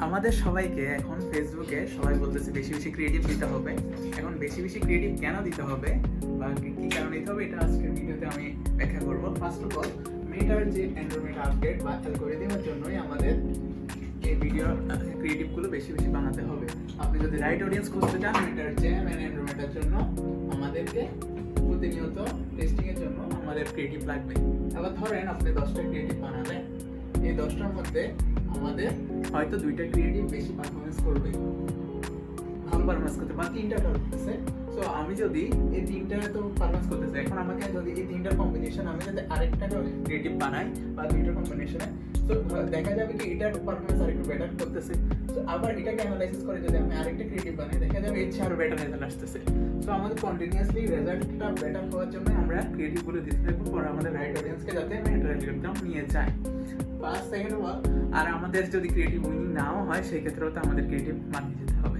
আমাদের সবাইকে এখন ফেসবুকে সবাই বলতেছে বেশি বেশি ক্রিয়েটিভ দিতে হবে। এখন বেশি বেশি ক্রিয়েটিভ কেন দিতে হবে বা কি কারণে দিতে হবে এটা আজকের ভিডিওতে আমি ব্যাখ্যা করব। ফার্স্ট অফ অল, মেটার যে অ্যান্ড্রয়েড আপডেট বা অ্যালগরিদমের জন্যই আমাদের এই ভিডিও ক্রিয়েটিভগুলো বেশি বেশি বানাতে হবে। আপনি যদি রাইট অডিয়েন্স খুঁজতে চান মেটার জ্যাম অ্যান্ড অ্যান্ড্রয়েডের জন্য আমাদেরকে প্রতিনিয়ত টেস্টিংয়ের জন্য আমাদের ক্রিয়েটিভ লাগবে। আবার ধরেন আপনি 10টা ক্রিয়েটিভ বানালেন, এই 10টার মধ্যে আমাদের হয়তো 2টা ক্রিয়েটিভ বেশি পারফরমেন্স করবে, ভালো পারফরমেন্স করতে, বা 3টা করতেছে। সো আমি যদি এই 3টা তো পারফরমেন্স করতেছে, এখন আমাকে যদি এই 3টার কম্বিনেশন আমি যদি আরেকটা ক্রিয়েটিভ বানাই বা 2টার কম্বিনেশনে, তো দেখা যাবে কি এটার পারফরমেন্স আরেকটু বেটার করতেছে। তো আবার এটাকে অ্যানালাইসিস করে যদি আমি আরেকটা ক্রিয়েটিভ বানাই, দেখা যাবে এর চেয়ে আরো বেটার রেজাল্ট আসতেছে। সো আমাদের কন্টিনিউয়াসলি রেজাল্টটা বেটার হওয়ার জন্য আমরা ক্রিয়েটিভগুলো দিতে থাকবো, পরে আমাদের রাইট অডিয়েন্সকে যাতে মেন্টাল নিয়ে যায়। ফার্স্ট সেকেন্ড অফ অল, আর আমাদের যদি ক্রিয়েটিভ উইনিং নাও হয় সেই ক্ষেত্রেও তো আমাদের ক্রিয়েটিভ মানিয়ে যেতে হবে।